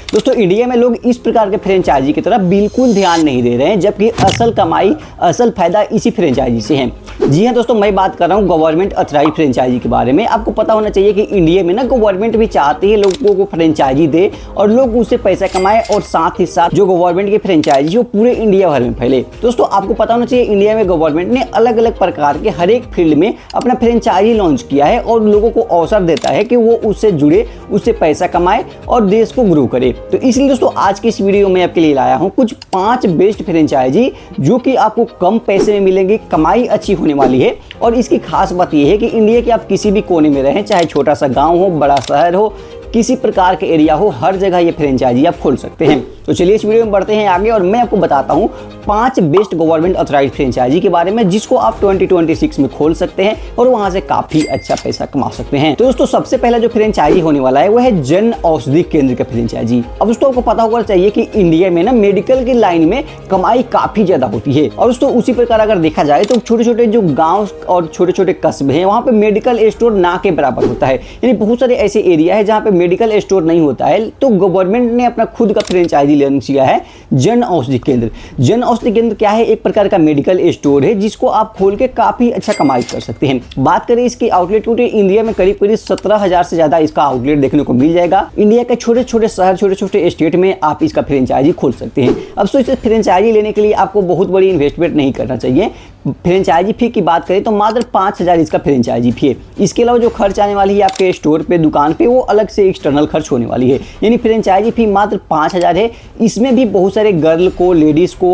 दोस्तों इंडिया में लोग इस प्रकार के फ्रेंचाइजी की तरफ बिल्कुल ध्यान नहीं दे रहे हैं, जबकि असल कमाई असल फायदा इसी फ्रेंचाइजी से है। जी हाँ दोस्तों, मैं बात कर रहा हूँ गवर्नमेंट अथॉराइज्ड फ्रेंचाइजी के बारे में। आपको पता होना चाहिए कि इंडिया में ना गवर्नमेंट भी चाहती है लोगों को फ्रेंचाइजी दे और लोग उससे पैसा कमाए, और साथ ही साथ जो गवर्नमेंट की फ्रेंचाइजी वो पूरे इंडिया भर में फैले। दोस्तों आपको पता होना चाहिए इंडिया में गवर्नमेंट ने अलग अलग प्रकार के हर एक फील्ड में अपना फ्रेंचाइजी लॉन्च किया है और लोगों को अवसर देता है कि वो उससे जुड़े, उससे पैसा कमाए और देश को ग्रो करे। तो इसलिए दोस्तों आज की इस वीडियो में आपके लिए लाया हूँ कुछ 5 बेस्ट फ्रेंचाइजी जो कि आपको कम पैसे में मिलेंगे, कमाई अच्छी होने वाली है। और इसकी खास बात यह है कि इंडिया के आप किसी भी कोने में रहें, चाहे छोटा सा गांव हो, बड़ा शहर हो, किसी प्रकार के एरिया हो, हर जगह ये फ्रेंचाइजी आप खोल सकते हैं। तो चलिए इस वीडियो में बढ़ते हैं आगे और मैं आपको बताता हूँ 5 बेस्ट गवर्नमेंट ऑथराइज्ड फ्रेंचाइजी के बारे में जिसको आप 2026 में खोल सकते हैं और वहां से काफी अच्छा पैसा कमा सकते हैं। तो दोस्तों सबसे पहला जो फ्रेंचाइजी होने वाला है वो है जन औषधि केंद्र का फ्रेंचाइजी। अब दोस्तों आपको पता होगा चाहिए कि इंडिया में ना मेडिकल की लाइन में कमाई काफी ज्यादा होती है, और दोस्तों उसी प्रकार अगर देखा जाए तो छोटे छोटे जो गाँव और छोटे छोटे कस्बे हैं वहाँ पे मेडिकल स्टोर ना के बराबर होता है। यानी बहुत सारे ऐसे एरिया है जहाँ पे मेडिकल स्टोर नहीं होता है, तो गवर्नमेंट ने अपना खुद का फ्रेंचाइजी लॉन्च किया है जन औषधि केंद्र। जन औषधि केंद्र क्या है? एक प्रकार का मेडिकल स्टोर है जिसको आप खोल के काफी अच्छा कमाई कर सकते हैं। बात करें इसकी आउटलेट की, इंडिया में करीब करीब 17,000 से ज्यादा इसका आउटलेट देखने को मिल जाएगा। इंडिया के छोटे छोटे शहर, छोटे छोटे स्टेट में आप इसका फ्रेंचाइजी खोल सकते हैं। अब तो इस फ्रेंचाइजी लेने के लिए आपको बहुत बड़ी इन्वेस्टमेंट नहीं करना चाहिए। फ्रेंचाइजी फी की बात करें तो मात्र 5,000 इसका फ्रेंचाइजी फी है। इसके अलावा जो खर्च आने वाली है आपके स्टोर पे, दुकान पे, वो अलग से एक्सटर्नल खर्च होने वाली है। यानी फ्रेंचाइजी फी मात्र 5,000 है। इसमें भी बहुत सारे गर्ल को, लेडीज को,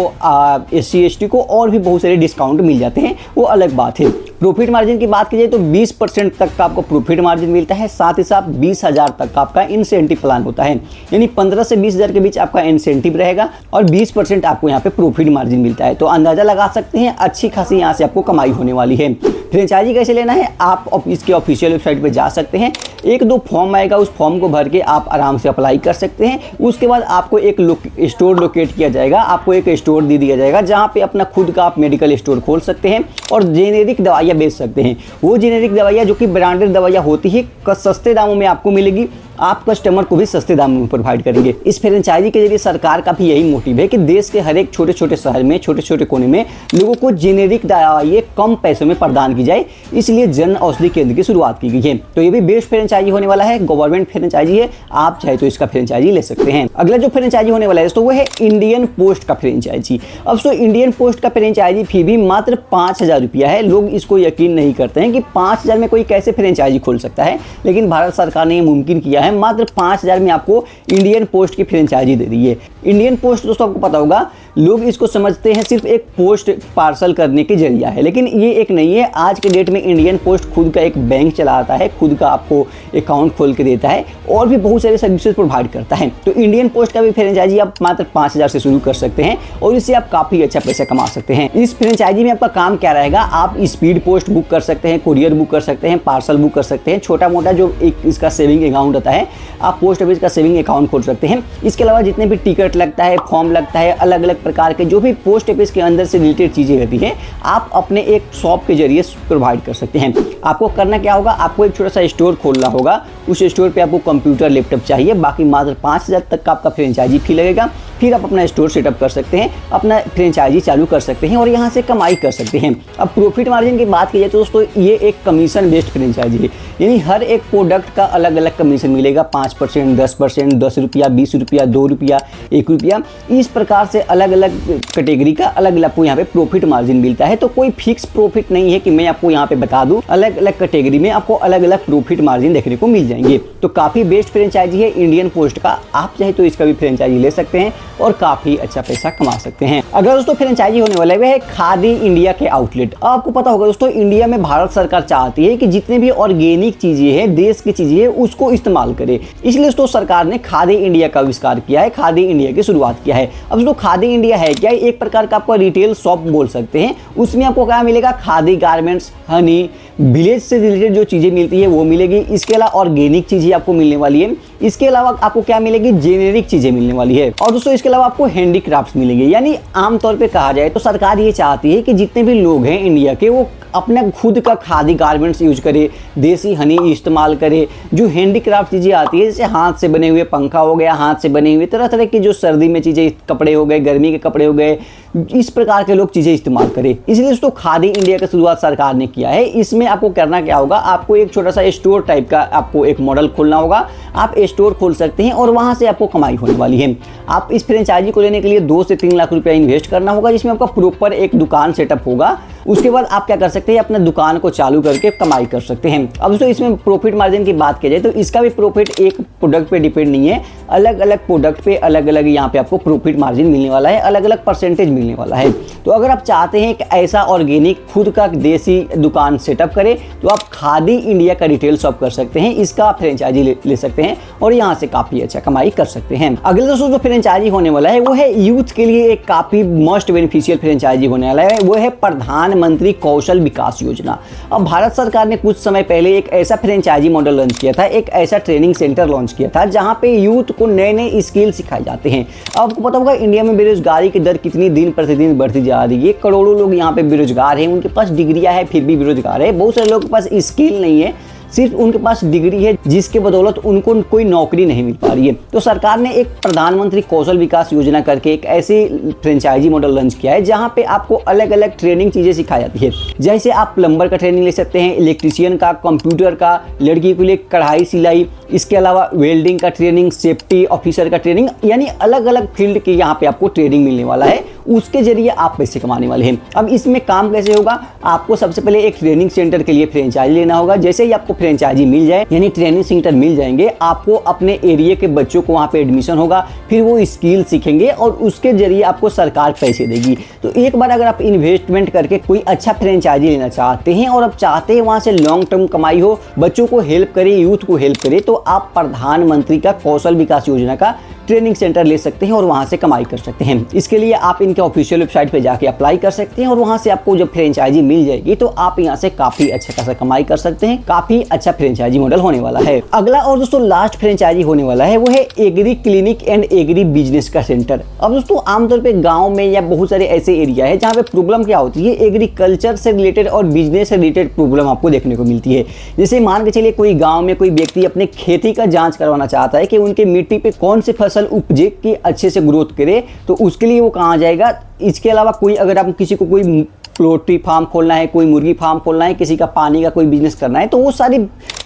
SC ST को और भी बहुत सारे डिस्काउंट मिल जाते हैं, वो अलग बात है। प्रॉफिट मार्जिन की बात की जाए तो 20% तक का आपको प्रॉफिट मार्जिन मिलता है। साथ ही साथ 20,000 तक का आपका इंसेंटिव प्लान होता है। यानी 15 से 20,000 के बीच आपका इंसेंटिव रहेगा और 20% आपको यहाँ पे प्रॉफिट मार्जिन मिलता है। तो अंदाजा लगा सकते हैं अच्छी खासी यहाँ से आपको कमाई होने वाली है। फ्रेंचाइजी कैसे लेना है? आप इसके ऑफिशियल वेबसाइट पे जा सकते हैं, 1-2 फॉर्म आएगा, उस फॉर्म को भर के आप आराम से अप्लाई कर सकते हैं। उसके बाद आपको एक स्टोर लोकेट किया जाएगा, आपको एक स्टोर दे दिया जाएगा जहाँ पे अपना खुद का आप मेडिकल स्टोर खोल सकते हैं और जेनेरिक दवाइयाँ बेच सकते हैं। वो जेनेरिक दवाइयाँ जो कि ब्रांडेड दवाइयाँ होती है, सस्ते दामों में आपको मिलेगी, आप कस्टमर को भी सस्ते दाम में प्रोवाइड करेंगे। इस फ्रेंचाइजी के जरिए सरकार का भी यही मोटिव है कि देश के हर एक छोटे छोटे शहर में, छोटे छोटे कोने में लोगों को जेनेरिक दवाइयाँ कम पैसों में प्रदान की जाए, इसलिए जन औषधि केंद्र की शुरुआत की गई है। तो ये भी बेस्ट फ्रेंचाइजी होने वाला है, गवर्नमेंट फ्रेंचाइजी है, आप चाहे तो इसका फ्रेंचाइजी ले सकते हैं। अगला जो फ्रेंचाइजी होने वाला है तो वो है इंडियन पोस्ट का फ्रेंचाइजी। अब तो इंडियन पोस्ट का फ्रेंचाइजी फी भी मात्र 5,000 रुपया है। लोग इसको यकीन नहीं करते हैं कि 5,000 में कोई कैसे फ्रेंचाइजी खोल सकता है, लेकिन भारत सरकार ने ये मुमकिन किया है। मात्र 5,000 में आपको इंडियन पोस्ट की फ्रेंचाइजी दे दी है। इंडियन पोस्ट दोस्तों आपको पता होगा, लोग इसको समझते हैं सिर्फ एक पोस्ट पार्सल करने के जरिया है, लेकिन ये एक नहीं है। आज के डेट में इंडियन पोस्ट खुद का एक बैंक चलाता है, खुद का आपको अकाउंट खोल के देता है और भी बहुत सारे सर्विसेज प्रोवाइड करता है। तो इंडियन पोस्ट का भी फ्रेंचाइजी आप मात्र 5,000 से शुरू कर सकते हैं और इससे आप काफी अच्छा पैसा कमा सकते हैं। इस फ्रेंचाइजी में आपका काम क्या रहेगा? आप स्पीड पोस्ट बुक कर सकते हैं, कुरियर बुक कर सकते हैं, पार्सल बुक कर सकते हैं, छोटा मोटा जो एक इसका सेविंग अकाउंट होता है, आप पोस्ट ऑफिस का सेविंग अकाउंट खोल सकते हैं। इसके अलावा जितने भी टिकट लगता है, फॉर्म लगता है, अलग अलग प्रकार के जो भी पोस्ट ऑफिस के अंदर से रिलेटेड चीजें रहती हैं, आप अपने एक शॉप के जरिए प्रोवाइड कर सकते हैं। आपको करना क्या होगा? आपको एक छोटा सा स्टोर खोलना होगा। उस स्टोर पे आपको कंप्यूटर, लैपटॉप चाहिए। बाकी मात्र 5,000 तक का आपका फ्रेंचाइजी फी लगेगा। फिर आप अपना स्टोर सेटअप कर सकते हैं, अपना फ्रेंचाइजी चालू कर सकते हैं और यहाँ से कमाई कर सकते हैं। अब प्रॉफिट मार्जिन की बात की जाए तो दोस्तों ये एक कमीशन बेस्ड फ्रेंचाइजी है। यानी हर एक प्रोडक्ट का अलग अलग कमीशन मिलेगा, 5%, 10%, 10 रुपया, 20 रुपया, 2 रुपया, 1 रुपया, इस प्रकार से अलग अलग कैटेगरी का अलग अलग आपको यहाँ पे प्रॉफिट मार्जिन मिलता है। तो कोई फिक्स प्रॉफिट नहीं है कि मैं आपको यहाँ पे बता दूं, अलग अलग कैटेगरी में आपको अलग अलग प्रॉफिट मार्जिन देखने को मिल जाएंगे। तो काफी बेस्ट फ्रेंचाइजी है इंडियन पोस्ट का, आप चाहे तो इसका भी फ्रेंचाइजी ले सकते हैं और काफी अच्छा पैसा कमा सकते हैं। अगर दोस्तों फ्रेंचाइजी होने वाला है खादी इंडिया के आउटलेट। आपको पता होगा दोस्तों इंडिया में भारत सरकार चाहती है कि जितने भी ऑर्गेनिक चीजें हैं, देश की चीजें हैं, उसको इस्तेमाल करे। इसलिए दोस्तों सरकार ने खादी इंडिया का आविष्कार किया है, खादी इंडिया की शुरुआत किया है। अब दोस्तों खादी इंडिया है क्या? एक प्रकार का आपका रिटेल शॉप बोल सकते हैं। उसमें आपको क्या मिलेगा? खादी गारमेंट्स, हनी, विलेज से रिलेटेड जो चीजें मिलती है वो मिलेगी। इसके अलावा ऑर्गेनिक चीजें आपको मिलने वाली है। इसके अलावा आपको क्या मिलेगी? जेनेरिक चीजें मिलने वाली है। और दोस्तों इसके अलावा आपको हैंडीक्राफ्ट्स मिलेंगे, यानी आमतौर पे कहा जाए तो सरकार ये चाहती है कि जितने भी लोग हैं इंडिया के वो अपना खुद का खादी गारमेंट्स यूज करे, देसी हनी इस्तेमाल करे, जो हैंडीक्राफ्ट चीज़ें आती है जैसे हाथ से बने हुए पंखा हो गया, हाथ से बने हुए तरह तरह की जो सर्दी में चीज़ें कपड़े हो गए, गर्मी के कपड़े हो गए, इस प्रकार के लोग चीज़ें इस्तेमाल करें। इसलिए दोस्तों खादी इंडिया का शुरुआत सरकार ने किया है। इसमें आपको करना क्या होगा, आपको एक छोटा सा स्टोर टाइप का आपको एक मॉडल खोलना होगा। आप स्टोर खोल सकते हैं और वहाँ से आपको कमाई होने वाली है। आप इस फ्रेंचाइजी को लेने के लिए 2 से 3 लाख रुपया इन्वेस्ट करना होगा, जिसमें आपका प्रॉपर एक दुकान सेटअप होगा। उसके बाद आप क्या कर सकते हैं, अपना दुकान को चालू करके कमाई कर सकते हैं। अब दोस्तों इसमें प्रॉफिट मार्जिन की बात की जाए तो इसका भी प्रॉफिट एक प्रोडक्ट पे डिपेंड नहीं है, अलग अलग प्रोडक्ट पे अलग अलग यहाँ पे आपको प्रॉफिट मार्जिन मिलने वाला है, अलग अलग परसेंटेज मिलने वाला है। तो अगर आप चाहते हैं कि ऐसा ऑर्गेनिक खुद का देसी दुकान सेटअप करें तो आप खादी इंडिया का रिटेल शॉप कर सकते हैं, इसका फ्रेंचाइजी ले सकते हैं और यहाँ से काफ़ी अच्छा कमाई कर सकते हैं। अगले दोस्तों जो फ्रेंचाइजी होने वाला है वो है यूथ के लिए एक काफ़ी मोस्ट बेनिफिशियल फ्रेंचाइजी होने वाला है, वो है प्रधानमंत्री कौशल विकास योजना। अब भारत सरकार ने कुछ समय पहले एक ऐसा फ्रेंचाइजी मॉडल लॉन्च किया था, एक ऐसा ट्रेनिंग सेंटर लॉन्च किया था जहाँ पे यूथ को नए नए स्किल सिखाए जाते हैं। अब आपको पता होगा इंडिया में बेरोजगारी की दर कितनी दिन प्रतिदिन बढ़ती जा रही है। करोड़ों लोग यहाँ पे बेरोजगार हैं, उनके पास डिग्रियां है फिर भी बेरोजगार है। बहुत सारे लोगों के पास स्किल नहीं है, सिर्फ उनके पास डिग्री है जिसके बदौलत उनको कोई नौकरी नहीं मिल पा रही है। तो सरकार ने एक प्रधानमंत्री कौशल विकास योजना करके एक ऐसी फ्रेंचाइजी मॉडल लॉन्च किया है जहां पे आपको अलग अलग ट्रेनिंग चीज़ें सिखाई जाती है। जैसे आप प्लम्बर का ट्रेनिंग ले सकते हैं, इलेक्ट्रीशियन का, कंप्यूटर का, लड़की के लिए कढ़ाई सिलाई, इसके अलावा वेल्डिंग का ट्रेनिंग, सेफ्टी ऑफिसर का ट्रेनिंग, यानी अलग अलग फील्ड की यहाँ पे आपको ट्रेनिंग मिलने वाला है। उसके जरिए आप पैसे कमाने वाले हैं। अब इसमें काम कैसे होगा, आपको सबसे पहले एक ट्रेनिंग सेंटर के लिए फ्रेंचाइजी लेना होगा। जैसे ही आपको फ्रेंचाइजी मिल जाए यानी ट्रेनिंग सेंटर मिल जाएंगे, आपको अपने एरिया के बच्चों को वहाँ पे एडमिशन होगा, फिर वो स्किल सीखेंगे और उसके जरिए आपको सरकार पैसे देगी। तो एक बार अगर आप इन्वेस्टमेंट करके कोई अच्छा फ्रेंचाइजी लेना चाहते हैं और आप चाहते हैं वहाँ से लॉन्ग टर्म कमाई हो, बच्चों को हेल्प करे, यूथ को हेल्प करे, तो आप प्रधानमंत्री का कौशल विकास योजना का ट्रेनिंग सेंटर ले सकते हैं और वहां से कमाई कर सकते हैं। इसके लिए आप इनके ऑफिशियल वेबसाइट पे जाके अप्लाई कर सकते हैं और वहां से आपको जब फ्रेंचाइजी मिल जाएगी तो आप यहां से काफी अच्छा खासा कमाई कर सकते हैं। काफी अच्छा फ्रेंचाइजी मॉडल होने वाला है। अगला और दोस्तों लास्ट फ्रेंचाइजी होने वाला है वो है agree clinic and agri business का सेंटर। अब दोस्तों आमतौर पर गाँव में या बहुत सारे ऐसे एरिया है जहाँ पे प्रॉब्लम क्या होती है, एग्रीकल्चर से रिलेटेड और बिजनेस से रिलेटेड प्रॉब्लम आपको देखने को मिलती है। जैसे मान के चलिए कोई गाँव में कोई व्यक्ति अपने खेती का जाँच करवाना चाहता है कि उनके मिट्टी पे कौन सी फसल उपजे कि अच्छे से ग्रोथ करे, तो उसके लिए वो कहाँ जाएगा। इसके अलावा कोई अगर आप किसी को कोई पोल्ट्री फार्म खोलना है, कोई मुर्गी फार्म खोलना है, किसी का पानी का कोई बिजनेस करना है, तो वो सारी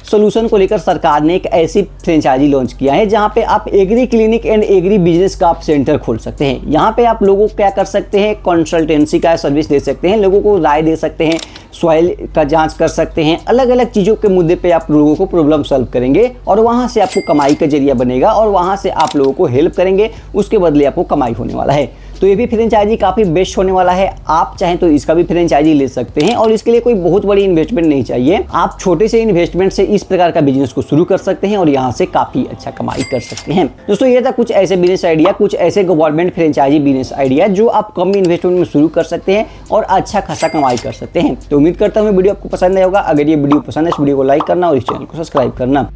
सोल्यूशन को लेकर सरकार ने एक ऐसी फ्रेंचाइजी लॉन्च किया है जहां पे आप agree clinic and agri business का आप सेंटर खोल सकते हैं। यहां पे आप लोगों को क्या कर सकते हैं, कंसल्टेंसी का सर्विस दे सकते हैं, लोगों को राय दे सकते हैं, सॉइल का जांच कर सकते हैं, अलग अलग चीज़ों के मुद्दे पे आप लोगों को प्रॉब्लम सॉल्व करेंगे और वहां से आपको कमाई का जरिया बनेगा और वहां से आप लोगों को हेल्प करेंगे, उसके बदले आपको कमाई होने वाला है। तो ये भी फ्रेंचाइजी काफ़ी बेस्ट होने वाला है। आप चाहें तो इसका भी फ्रेंचाइजी ले सकते हैं और इसके लिए कोई बहुत बड़ी इन्वेस्टमेंट नहीं चाहिए। आप छोटे से इन्वेस्टमेंट से इस प्रकार का बिजनेस को शुरू कर सकते हैं और यहाँ से काफ़ी अच्छा कमाई कर सकते हैं। दोस्तों ये था कुछ ऐसे बिजनेस आइडिया, कुछ ऐसे गवर्नमेंट फ्रेंचाइजी बिजनेस आइडिया जो आप कम इन्वेस्टमेंट में शुरू कर सकते हैं और अच्छा खासा कमाई कर सकते हैं। तो उम्मीद करता हूँ वीडियो आपको पसंद आया होगा। अगर ये वीडियो पसंद है इस वीडियो को लाइक करना और इस चैनल को सब्सक्राइब करना।